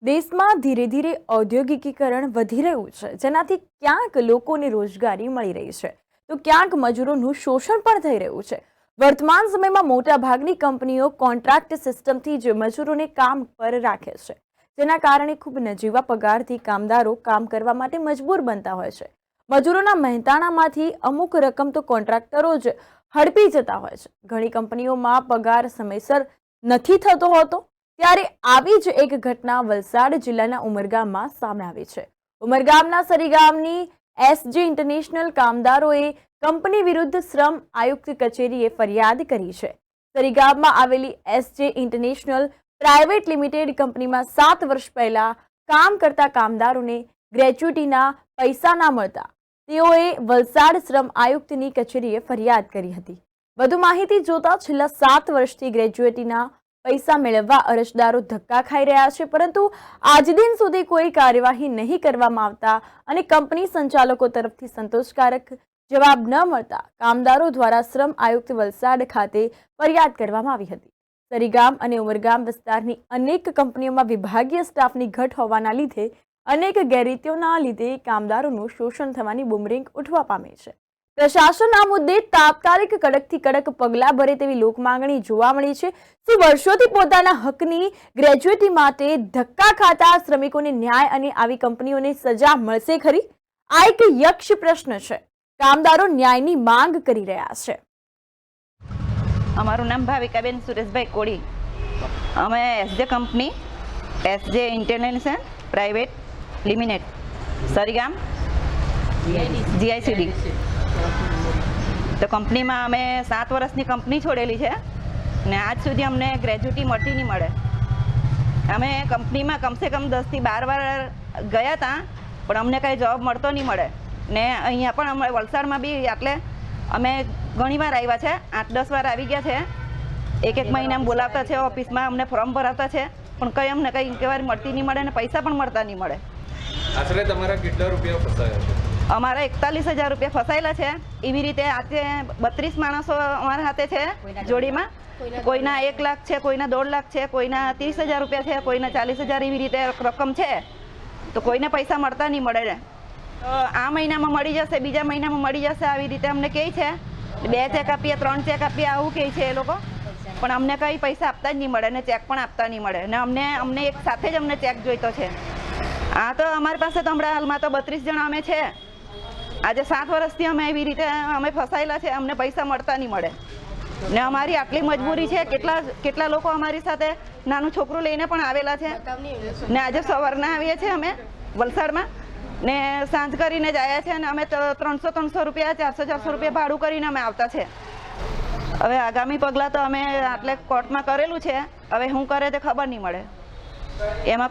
દેશમાં ધીરે ધીરે ઔદ્યોગિકીકરણ વધી રહ્યું છે, જેનાથી ક્યાંક લોકોને રોજગારી મળી રહી છે તો ક્યાંક મજૂરોનું શોષણ પણ થઈ રહ્યું છે। વર્તમાન સમયમાં મોટાભાગની કંપનીઓ કોન્ટ્રાક્ટ સિસ્ટમથી જ મજૂરોને કામ પર રાખે છે, જેના કારણે ખૂબ નજીવા પગારથી કામદારો કામ કરવા માટે મજબૂર બનતા હોય છે। મજૂરોના મહેનતાણામાંથી અમુક રકમ તો કોન્ટ્રાક્ટરો જ હડપી જતા હોય છે। ઘણી કંપનીઓમાં પગાર સમયસર નથી થતો હોતો, ત્યારે આવી જ એક ઘટના વલસાડ જિલ્લાના ઉમરગામમાં સામે આવી છે। ઉમરગામના સરીગામની એસજે ઇન્ટરનેશનલ કામદારોએ કંપની વિરુદ્ધ શ્રમ આયુક્ત કચેરીએ ફરિયાદ કરી છે। સરીગામમાં આવેલી એસજે ઇન્ટરનેશનલ પ્રાઇવેટ લિમિટેડ કંપનીમાં 7 વર્ષ પહેલા કામ કરતા કામદારોને ગ્રેચ્યુટીના પૈસા ના મળતા તેઓએ વલસાડ શ્રમ આયુક્તની કચેરીએ ફરિયાદ કરી હતી। વધુ માહિતી જોતા છેલ્લા 7 વર્ષથી ગ્રેચ્યુટીના પૈસા મેળવવા અરજદારો ધક્કા ખાઈ રહ્યા છે, પરંતુ આજ દિન સુધી કોઈ કાર્યવાહી નહીં કરવામાં આવતા અને કંપની સંચાલકો તરફથી સંતોષકારક જવાબ ન મળતા કામદારો દ્વારા શ્રમ આયુક્ત વલસાડ ખાતે ફરિયાદ કરવામાં આવી હતી। સરીગામ અને ઉમરગામ વિસ્તારની અનેક કંપનીઓમાં વિભાગીય સ્ટાફની ઘટ હોવાના લીધે અનેક ગેરરીતિઓના લીધે કામદારોનું શોષણ થવાની બુમરેંગ ઉઠવા પામી છે। પ્રશાસન આ મુદ્દે તાત્કાલિક કડકથી કડક પગલાં ભરે તેવી લોક માંગણી જોવા મળી છે। શું વર્ષોથી પોતાના હકની ગ્રેચ્યુટી માટે ધક્કા ખાતા શ્રમિકોને ન્યાય અને આવી કંપનીઓને સજા મળશે ખરી? આ એક યક્ષ પ્રશ્ન છે। કામદારો ન્યાયની માંગ કરી રહ્યા છે। અમારું નામ ભાવિકાબેન સુરેશભાઈ કોડી। અમે SJ company SJ international private limited Sarigam GIDC તો કંપનીમાં અમે 7 વર્ષની કંપની છોડેલી છે ને આજ સુધી અમને ગ્રેચ્યુટી મળતી નહીં મળે। અમે કંપનીમાં કમસે કમ 10 થી 12 વાર ગયા હતા, પણ અમને કંઈ જવાબ મળતો નહીં મળે ને અહીંયા પણ અમે વલસાડમાં બી એટલે અમે ઘણી વાર આવ્યા છે, 8-10 વાર આવી ગયા છે। એક મહિનામાં બોલાવતા છે ઓફિસમાં, અમને ફોર્મ ભરાવતા છે, પણ કંઈ અમને કંઈ ઇન્કવાયરી મળતી નહીં મળે ને પૈસા પણ મળતા નહીં મળે। આશરે તમારા કેટલા રૂપિયા ફસાયા છે? અમારા 41,000 રૂપિયા ફસાયેલા છે। એવી રીતે આજે 32 માણસો અમારા હાથે છે જોડીમાં। કોઈના 1 લાખ છે, કોઈના 1.5 લાખ છે, કોઈના 30,000 રૂપિયા છે, કોઈના 40,000 એવી રીતે રકમ છે, તો કોઈને પૈસા મળતા નહીં મળે ને। તો આ મહિનામાં મળી જશે, બીજા મહિનામાં મળી જશે, આવી રીતે અમને કહે છે। 2 ચેક આપીએ, 3 ચેક આપીએ, આવું કહે છે એ લોકો, પણ અમને કંઈ પૈસા આપતા જ નહીં મળે ને ચેક પણ આપતા નહીં મળે ને અમને એક સાથે જ અમને ચેક જોઈતો છે। આ તો અમારી પાસે તો હમણાં હાલમાં તો 32 જણા અમે છે। આજે 7 વર્ષથી અમે એવી રીતે અમે ફસાયેલા છે, અમને પૈસા મળતા નહીં મળે ને અમારી આટલી મજબૂરી છે। કેટલા લોકો અમારી સાથે નાનું છોકરું લઈને પણ આવેલા છે ને આજે સવારના આવીએ છીએ અમે વલસાડમાં ને સાંજ કરીને જ આવ્યા છે ને અમે 300 રૂપિયા 400 રૂપિયા ભાડું કરીને અમે આવતા છે। હવે આગામી પગલાં તો અમે આટલે કોર્ટમાં કરેલું છે, હવે શું કરે તે ખબર નહીં મળે એમાં।